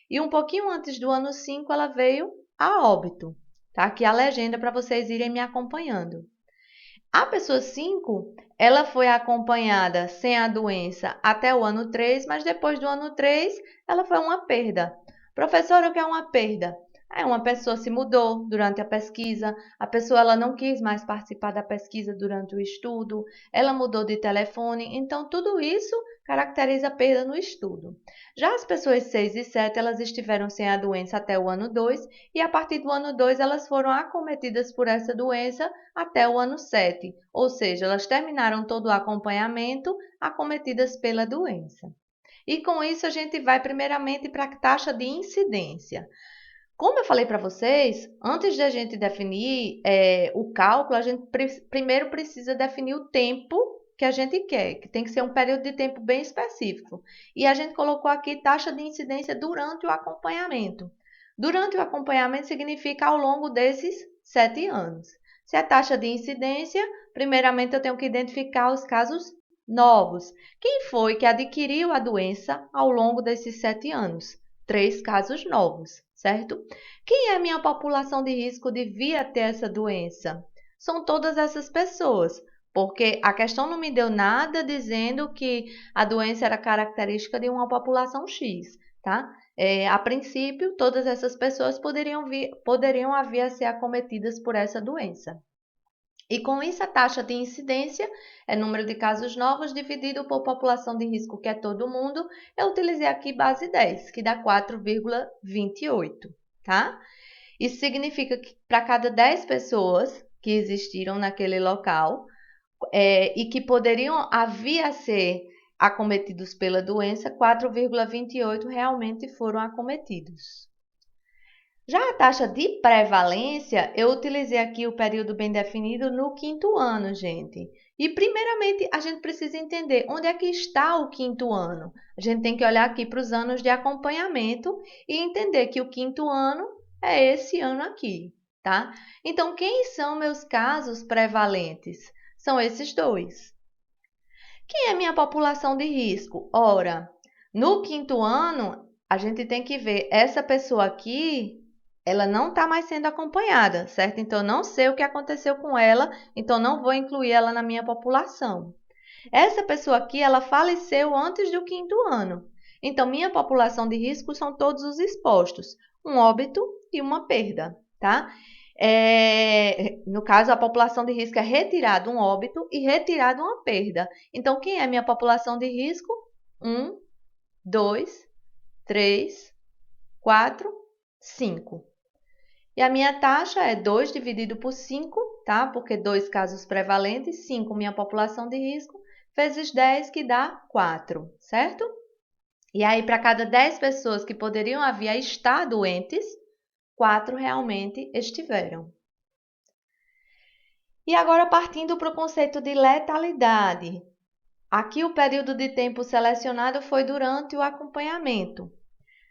e um pouquinho antes do ano 5 ela veio a óbito, tá? Aqui a legenda para vocês irem me acompanhando. A pessoa 5, ela foi acompanhada sem a doença até o ano 3, mas depois do ano 3 ela foi uma perda. Professora, o que é uma perda? Uma pessoa se mudou durante a pesquisa, a pessoa ela não quis mais participar da pesquisa durante o estudo, ela mudou de telefone, então tudo isso caracteriza perda no estudo. Já as pessoas 6 e 7, elas estiveram sem a doença até o ano 2 e a partir do ano 2 elas foram acometidas por essa doença até o ano 7, ou seja, elas terminaram todo o acompanhamento acometidas pela doença. E com isso a gente vai primeiramente para a taxa de incidência. Como eu falei para vocês, antes de a gente definir o cálculo, a gente primeiro precisa definir o tempo que a gente quer, que tem que ser um período de tempo bem específico. E a gente colocou aqui taxa de incidência durante o acompanhamento. Durante o acompanhamento significa ao longo desses 7 anos. Se é taxa de incidência, primeiramente eu tenho que identificar os casos novos. Quem foi que adquiriu a doença ao longo desses 7 anos? 3 casos novos, certo? Quem é a minha população de risco de vir a ter essa doença? São todas essas pessoas, porque a questão não me deu nada dizendo que a doença era característica de uma população X, tá? A princípio, todas essas pessoas poderiam vir a ser acometidas por essa doença. E com isso, a taxa de incidência é número de casos novos dividido por população de risco, que é todo mundo. Eu utilizei aqui base 10, que dá 4,28, tá? Isso significa que para cada 10 pessoas que existiram naquele local e que poderiam vir a ser acometidos pela doença, 4,28 realmente foram acometidos. Já a taxa de prevalência, eu utilizei aqui o período bem definido no 5º ano, gente. E primeiramente, a gente precisa entender onde é que está o 5º ano. A gente tem que olhar aqui para os anos de acompanhamento e entender que o 5º ano é esse ano aqui, tá? Então, quem são meus casos prevalentes? São esses dois. Quem é minha população de risco? Ora, no 5º ano, a gente tem que ver, essa pessoa aqui, ela não está mais sendo acompanhada, certo? Então, eu não sei o que aconteceu com ela, então não vou incluir ela na minha população. Essa pessoa aqui, ela faleceu antes do 5º ano. Então, minha população de risco são todos os expostos, um óbito e uma perda, tá? No caso, a população de risco é retirado um óbito e retirado uma perda. Então, quem é minha população de risco? 1, 2, 3, 4, 5. E a minha taxa é 2 dividido por 5, tá? Porque 2 casos prevalentes, 5 minha população de risco, vezes 10, que dá 4, certo? E aí, para cada 10 pessoas que poderiam haver estar doentes, 4 realmente estiveram. E agora, partindo para o conceito de letalidade. Aqui, o período de tempo selecionado foi durante o acompanhamento.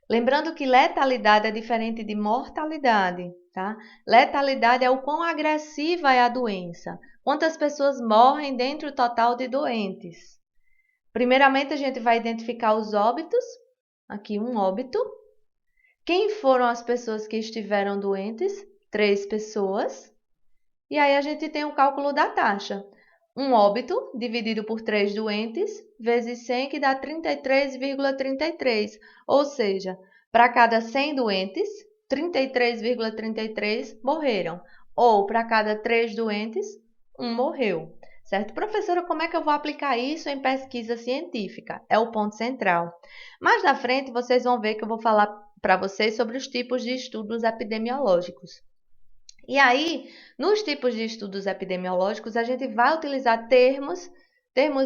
Lembrando que letalidade é diferente de mortalidade, tá? Letalidade é o quão agressiva é a doença. Quantas pessoas morrem dentro do total de doentes. Primeiramente, a gente vai identificar os óbitos. Aqui, um óbito. Quem foram as pessoas que estiveram doentes? 3 pessoas. E aí, a gente tem o cálculo da taxa. Um óbito dividido por 3 doentes, vezes 100, que dá 33,33. Ou seja, para cada 100 doentes, 33,33 morreram. Ou para cada 3 doentes, 1 morreu. Certo? Professora, como é que eu vou aplicar isso em pesquisa científica? É o ponto central. Mais na frente, vocês vão ver que eu vou falar para vocês sobre os tipos de estudos epidemiológicos. E aí, nos tipos de estudos epidemiológicos, a gente vai utilizar termos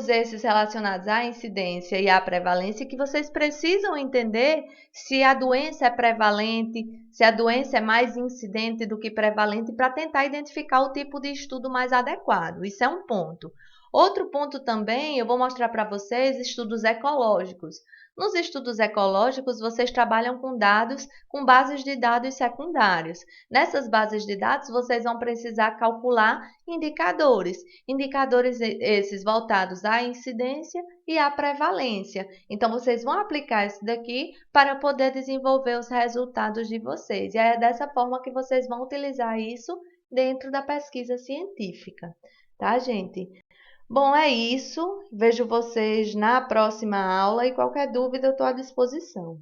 esses relacionados à incidência e à prevalência, que vocês precisam entender se a doença é prevalente, se a doença é mais incidente do que prevalente, para tentar identificar o tipo de estudo mais adequado. Isso é um ponto. Outro ponto também, eu vou mostrar para vocês estudos ecológicos. Nos estudos ecológicos, vocês trabalham com dados, com bases de dados secundários. Nessas bases de dados, vocês vão precisar calcular indicadores. Indicadores esses voltados à incidência e à prevalência. Então, vocês vão aplicar isso daqui para poder desenvolver os resultados de vocês. E é dessa forma que vocês vão utilizar isso dentro da pesquisa científica. Tá, gente? Bom, é isso. Vejo vocês na próxima aula e qualquer dúvida eu estou à disposição.